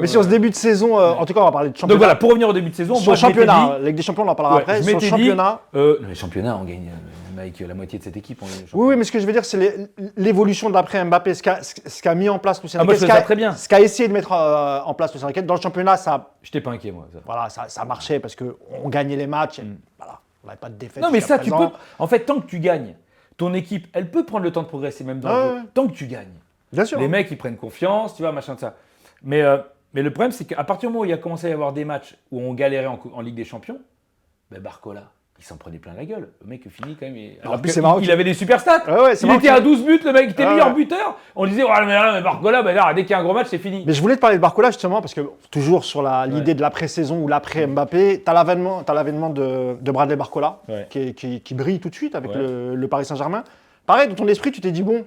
Mais sur ce début de saison, en tout cas, on va parler de championnat. Donc voilà, pour revenir au début de saison, Sur le championnat, Ligue des Champions, on en parlera après. Sur le championnat. Les championnats, on gagne avec la moitié de cette équipe. Oui, mais ce que je veux dire, c'est l'évolution d'après Mbappé, ce qu'a mis en place Lucien Riquet. Moi, je fais ça très bien. Ce qu'a essayé de mettre en place Lucien Riquet. Dans le championnat, ça. Je n'étais pas inquiet, moi. Voilà, ça marchait parce qu'on gagnait les matchs. Voilà, on n'avait pas de défaite. Non, mais ça, tu peux. En fait, tant que tu gagnes, ton équipe, elle peut prendre le temps de progresser, même dans le jeu. Tant que tu gagnes. Bien sûr. Les mecs, ils prennent confiance, tu vois, machin de ça. Mais le problème, c'est qu'à partir du moment où il a commencé à y avoir des matchs où on galérait en Ligue des Champions, Barcola, il s'en prenait plein la gueule. Le mec finit quand même. Alors il avait des super stats. Il était à 12 buts, le mec était meilleur buteur. On disait, mais Barcola, dès qu'il y a un gros match, c'est fini. Mais je voulais te parler de Barcola justement, parce que toujours sur l'idée de l'après-saison ou l'après-Mbappé, tu as l'avènement de Bradley Barcola, qui brille tout de suite avec le Paris Saint-Germain. Pareil, dans ton esprit, tu t'es dit, bon,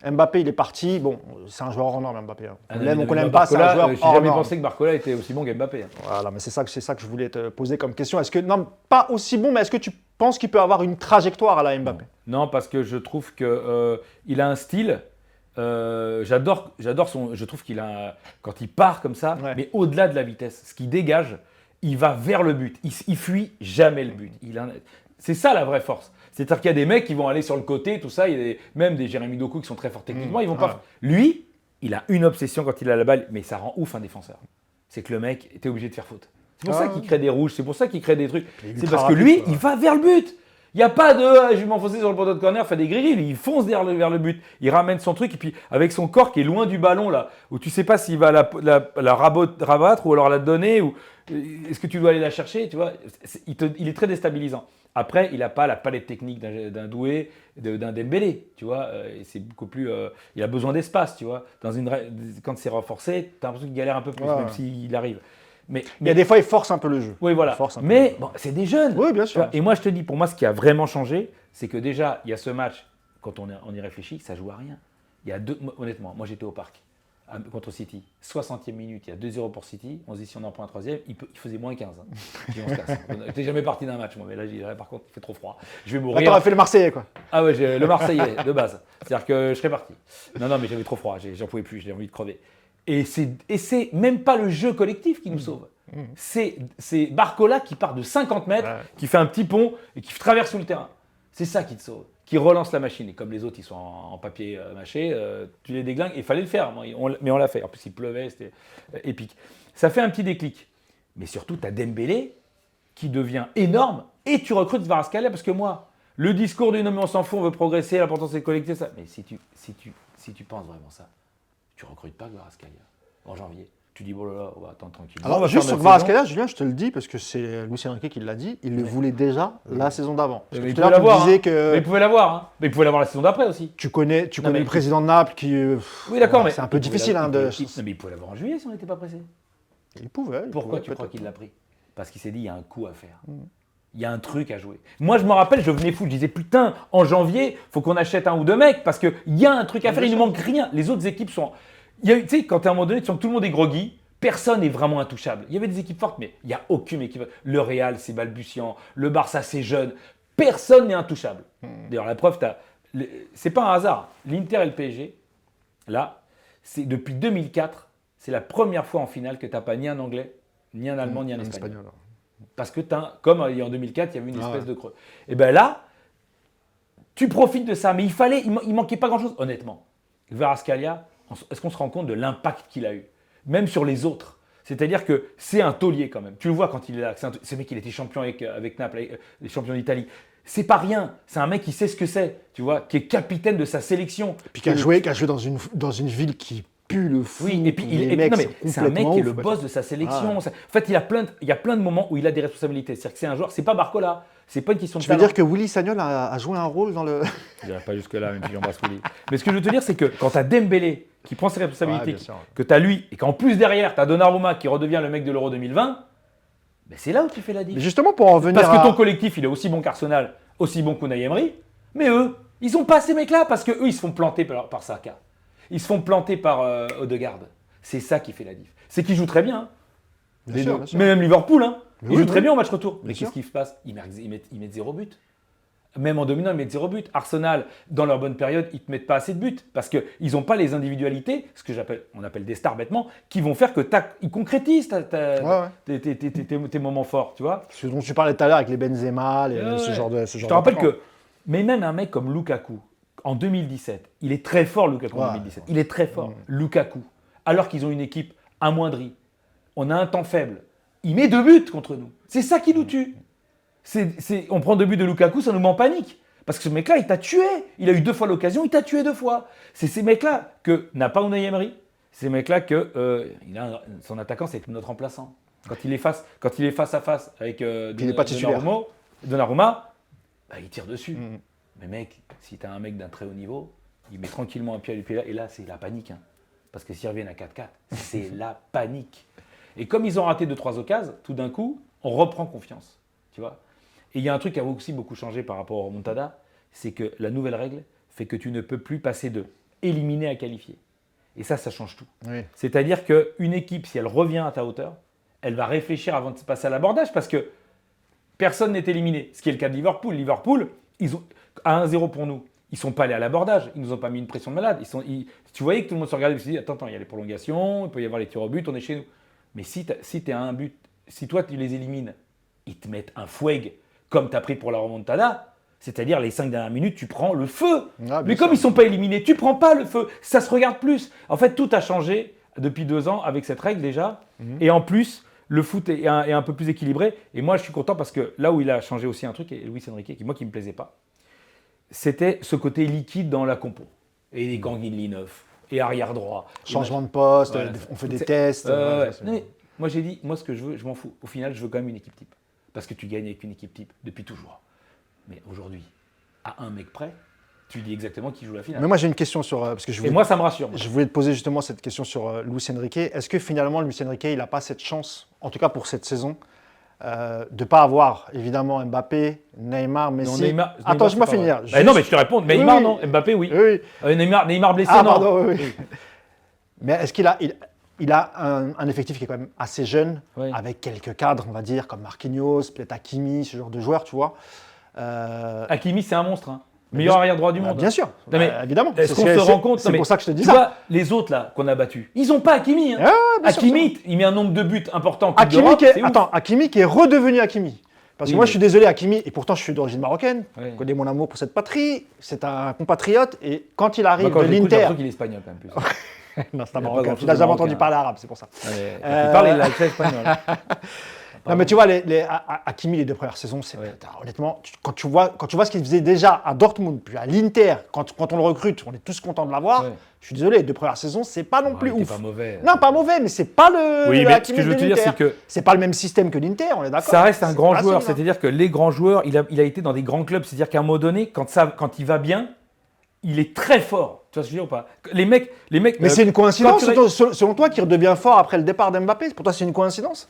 Mbappé, il est parti. Bon, c'est un joueur hors norme, Mbappé. On l'aime, on ne l'aime pas, c'est un joueur hors norme. J'ai jamais pensé que Barcola était aussi bon qu'Mbappé. Voilà, mais c'est ça que je voulais te poser comme question. Est-ce que, non, pas aussi bon, mais est-ce que tu penses qu'il peut avoir une trajectoire à la Mbappé ? Non, parce que je trouve qu'il a un style. J'adore je trouve qu'il a quand il part comme ça, mais au-delà de la vitesse, ce qu'il dégage, il va vers le but. Il fuit jamais le but. C'est ça la vraie force. C'est-à-dire qu'il y a des mecs qui vont aller sur le côté, tout ça. Il y a même des Jérémy Doku qui sont très forts techniquement. Ils vont pas. Lui, il a une obsession quand il a la balle, mais ça rend ouf un défenseur. C'est que le mec était obligé de faire faute. C'est pour ça qu'il crée des rouges. C'est pour ça qu'il crée des trucs. C'est parce que lui, il va vers le but. Il n'y a pas de je vais m'enfoncer sur le poteau de corner, faire des grilles. Il fonce vers le but. Il ramène son truc et puis avec son corps qui est loin du ballon là, où tu sais pas s'il va la rabattre ou alors la donner ou est-ce que tu dois aller la chercher, tu vois. Il est très déstabilisant. Après, il n'a pas la palette technique d'un Doué, d'un Dembélé, tu vois. C'est beaucoup plus. Il a besoin d'espace, tu vois. Quand c'est renforcé, tu as l'impression qu'il galère un peu plus, même s'il arrive. Mais il y a des fois, il force un peu le jeu. Oui, voilà. Mais bon, c'est des jeunes. Oui, bien sûr. Et moi, je te dis, pour moi, ce qui a vraiment changé, c'est que déjà, il y a ce match, quand on y réfléchit, ça joue à rien. Il y a honnêtement, moi, j'étais au parc contre City. 60e minute, il y a 2-0 pour City. On se dit, si on en prend un troisième, il faisait moins 15. Hein. Puis on se casse. Je n'étais jamais parti d'un match, moi. Mais là, par contre, il fait trop froid. Je vais mourir. Tu aurais fait le Marseillais, quoi. Ah ouais, le Marseillais, de base. C'est-à-dire que je serais parti. Non, mais j'avais trop froid. J'en pouvais plus. J'ai envie de crever. Et c'est même pas le jeu collectif qui nous sauve. C'est Barcola qui part de 50 mètres, qui fait un petit pont et qui traverse tout le terrain. C'est ça qui te sauve, qui relance la machine. Et comme les autres, ils sont en papier mâché, tu les déglingues. Il fallait le faire, mais on l'a fait. En plus, il pleuvait, c'était épique. Ça fait un petit déclic. Mais surtout, tu as Dembélé qui devient énorme et tu recrutes Kvaratskhelia parce que moi, le discours du non mais on s'en fout, on veut progresser, l'important c'est de collecter ça. Mais si tu penses vraiment ça, tu recrutes pas Kvaratskhelia en janvier. Tu dis, bon là, on va attendre tranquille. Alors, juste sur Kvaratskhelia, Julien, je te le dis, parce que c'est Lucien Riquet qui l'a dit, il le voulait déjà la saison d'avant. Mais il pouvait l'avoir. Mais il pouvait l'avoir. Hein. Mais il pouvait l'avoir la saison d'après aussi. Tu connais le président de Naples qui. Oui, d'accord, mais. C'est un peu difficile. Mais il pouvait l'avoir en juillet si on n'était pas pressé. Il pouvait. Pourquoi tu crois qu'il l'a pris ? Parce qu'il s'est dit, il y a un coup à faire. Il y a un truc à jouer. Moi, je me rappelle, je venais fou. Je disais, putain, en janvier, il faut qu'on achète un ou deux mecs parce qu'il y a un truc à faire. Il ne manque rien. Les autres équipes sont. Tu sais, quand à un moment donné, tout le monde est groggy. Personne n'est vraiment intouchable. Il y avait des équipes fortes, mais il n'y a aucune équipe. Le Real, c'est balbutiant. Le Barça, c'est jeune. Personne n'est intouchable. D'ailleurs, la preuve, c'est pas un hasard. L'Inter et le PSG, là, c'est depuis 2004, c'est la première fois en finale que tu n'as pas ni un Anglais, ni un Allemand, ni un Espagnol. Parce que comme en 2004, il y avait une espèce de creux. Et bien là, tu profites de ça. Mais il manquait pas grand-chose, honnêtement. Kvaratskhelia, est-ce qu'on se rend compte de l'impact qu'il a eu ? Même sur les autres. C'est-à-dire que c'est un taulier quand même. Tu le vois quand il est là. Ce mec, il était champion avec Naples, les champions d'Italie. C'est pas rien. C'est un mec qui sait ce que c'est, tu vois, qui est capitaine de sa sélection. Et puis qui a joué dans une ville qui pue le fou. Oui, et puis c'est un mec qui est le boss de sa sélection. En fait, il y a plein de moments où il a des responsabilités. C'est-à-dire que c'est un joueur, c'est pas Barcola. C'est pas une question de talent. Tu veux dire que Willy Sagnol a joué un rôle dans le. Je dirais pas jusque-là, même si j'embrasse Willy. Mais ce que je veux te dire, c'est que quand tu as Dembélé qui prend ses responsabilités, que tu as lui, et qu'en plus derrière, tu as Donnarumma qui redevient le mec de l'Euro 2020, ben c'est là où tu fais la diff. Mais justement, pour en revenir Parce que ton collectif, il est aussi bon qu'Arsenal, aussi bon qu'Unai Emery, mais eux, ils n'ont pas ces mecs-là parce qu'eux, ils se font planter par Saka. Ils se font planter par Odegaard. C'est ça qui fait la diff. C'est qu'ils jouent très bien. Bien sûr. Mais même Liverpool, ils jouent très bien au match retour. Mais qu'est-ce qui se passe ? Ils mettent 0 but. Même en dominant, ils mettent 0 but. Arsenal, dans leur bonne période, ils ne te mettent pas assez de buts parce qu'ils n'ont pas les individualités, ce que on appelle des stars bêtement, qui vont faire que ils concrétisent tes moments forts, tu vois. Ce dont tu parlais tout à l'heure avec les Benzema, ce genre de. Je te rappelle que, mais même un mec comme Lukaku, en 2017, il est très fort, Lukaku, en 2017. Il est très fort, Lukaku. Alors qu'ils ont une équipe amoindrie, on a un temps faible, il met 2 buts contre nous. C'est ça qui nous tue. On prend 2 buts de Lukaku, ça nous met en panique. Parce que ce mec-là, il t'a tué. Il a eu 2 fois l'occasion, il t'a tué 2 fois. C'est ces mecs-là que n'a pas Unai Emery. C'est ces mecs-là que son attaquant, c'est notre remplaçant. Quand il est face à face avec Donnarumma, il tire dessus. Mais mec, si tu as un mec d'un très haut niveau, il met tranquillement un pied à lui là. Et là, c'est la panique. Parce que s'ils reviennent à 4-4, c'est la panique. Et comme ils ont raté 2-3 occasions, tout d'un coup, on reprend confiance. Tu vois. Et il y a un truc qui a aussi beaucoup changé par rapport au remontada, c'est que la nouvelle règle fait que tu ne peux plus passer de éliminer à qualifier. Et ça change tout. Oui. C'est-à-dire qu'une équipe, si elle revient à ta hauteur, elle va réfléchir avant de se passer à l'abordage parce que personne n'est éliminé. Ce qui est le cas de Liverpool. Liverpool, ils ont à 1-0 pour nous. Ils ne sont pas allés à l'abordage. Ils ne nous ont pas mis une pression de malade. Tu voyais que tout le monde se regardait et se dit attends, il y a les prolongations, il peut y avoir les tirs au but, on est chez nous. Mais si tu es à un but, si toi tu les élimines, ils te mettent un foueg comme tu as pris pour la remontada, c'est-à-dire les 5 dernières minutes, tu prends le feu. Mais comme ils ne sont pas éliminés, tu ne prends pas le feu. Ça se regarde plus. En fait, tout a changé depuis 2 ans avec cette règle déjà. Et en plus, le foot est un peu plus équilibré. Et moi, je suis content parce que là où il a changé aussi un truc, et Luis Enrique, qui ne me plaisait pas, c'était ce côté liquide dans la compo. Et les Ganguin-Linov, et arrière droit. Changement de poste, on fait des tests. Mais moi, j'ai dit, moi, ce que je veux, je m'en fous. Au final, je veux quand même une équipe type. Parce que tu gagnes avec une équipe type depuis toujours. Mais aujourd'hui, à un mec près, tu dis exactement qui joue la finale. Mais moi, j'ai une question sur... parce que moi, ça me rassure. Je voulais te poser justement cette question sur Luis Enrique. Est-ce que finalement, Luis Enrique, il n'a pas cette chance, en tout cas pour cette saison, de ne pas avoir, évidemment, Mbappé, Neymar, Messi... Non, Neymar, attends, je vais finir. Non, mais je te réponds. Neymar, oui. Non. Mbappé, oui. Neymar blessé, non. Pardon, oui. Mais est-ce qu'il a... Il a un effectif qui est quand même assez jeune, avec quelques cadres, on va dire, comme Marquinhos, peut-être Hakimi, ce genre de joueurs, tu vois. Hakimi, c'est un monstre. Meilleur arrière droit du monde. Bien sûr, évidemment. Est-ce qu'on se rend compte? C'est pour ça que je te dis ça. Tu vois, les autres là qu'on a battus, ils n'ont pas Hakimi. Hakimi, il met un nombre de buts important. Hakimi qui est redevenu Hakimi. Parce que moi, je suis désolé, Hakimi, et pourtant je suis d'origine marocaine, je connais mon amour pour cette patrie, c'est un compatriote, et quand il arrive de l'Inter... J'ai l'impression qu'il est espagnol quand même plus. Non, c'est un marocain. Tu n'as jamais entendu parler arabe, c'est pour ça. Il parle espagnol. Non, mais tu vois, Hakimi, les 2 premières saisons, honnêtement, quand tu vois ce qu'il faisait déjà à Dortmund, puis à l'Inter, quand on le recrute, on est tous contents de l'avoir. Je suis désolé, les 2 premières saisons, c'est pas non plus ouf. Pas mauvais. Non, pas mauvais, mais c'est pas le Hakimi de l'Inter. Ce que je veux te dire, c'est que c'est pas le même système que l'Inter, on est d'accord. Ça reste un grand joueur, c'est-à-dire que les grands joueurs, il a été dans des grands clubs, c'est-à-dire qu'à un moment donné, quand il va bien, il est très fort. Tu vois ce que je veux dire ou pas? Les mecs. Mais c'est une coïncidence, selon toi, qu'il redevient fort après le départ d'Mbappé. Pour toi, c'est une coïncidence?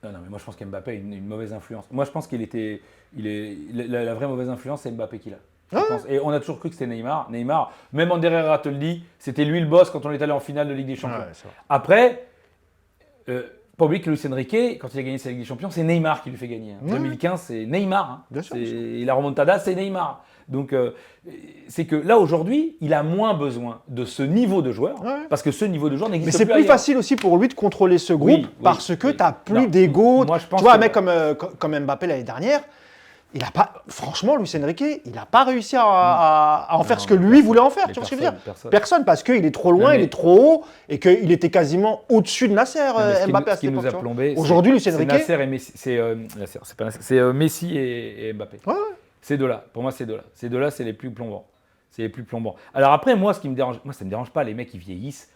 Non, mais moi je pense qu'Mbappé a une mauvaise influence. Moi je pense la vraie mauvaise influence, c'est Mbappé qu'il a. Et on a toujours cru que c'était Neymar. Neymar, même Ander Herrera te le dit, c'était lui le boss quand on est allé en finale de Ligue des Champions. Après, pas oublier que Luis Enrique, quand il a gagné sa Ligue des Champions, c'est Neymar qui lui fait gagner. En 2015, c'est Neymar. Bien sûr. Et la remontada, c'est Neymar. Donc, c'est que là, aujourd'hui, il a moins besoin de ce niveau de joueur, parce que ce niveau de joueur n'existe plus. Mais c'est plus facile aussi pour lui de contrôler ce groupe, parce que tu n'as plus d'ego. Tu vois, un mec comme Mbappé l'année dernière, il a pas, franchement, Luis Enrique, il n'a pas réussi à en faire ce que lui voulait en faire. Tu vois ce que je veux dire? Personne, parce qu'il est trop loin, il est trop haut, et qu'il était quasiment au-dessus de Nasser, Mbappé à cette époque. Aujourd'hui, Luis Enrique... C'est Messi et Mbappé. Ces deux-là, pour moi, ces deux-là, c'est les plus plombants. Alors après, moi, ça ne me dérange pas, les mecs, ils vieillissent.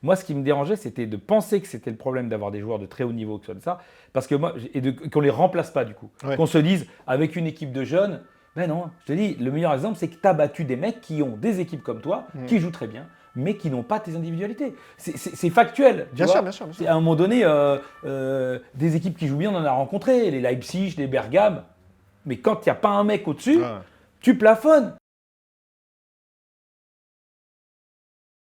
Moi, ce qui me dérangeait, c'était de penser que c'était le problème d'avoir des joueurs de très haut niveau, que ce soit de ça, parce que qu'on les remplace pas du coup. Qu'on se dise, avec une équipe de jeunes, ben non, je te dis, le meilleur exemple, c'est que tu as battu des mecs qui ont des équipes comme toi, qui jouent très bien, mais qui n'ont pas tes individualités. C'est factuel. Bien sûr. À un moment donné, des équipes qui jouent bien, on en a rencontré, les Leipzig, les Bergame. Mais quand il n'y a pas un mec au-dessus, tu plafonnes.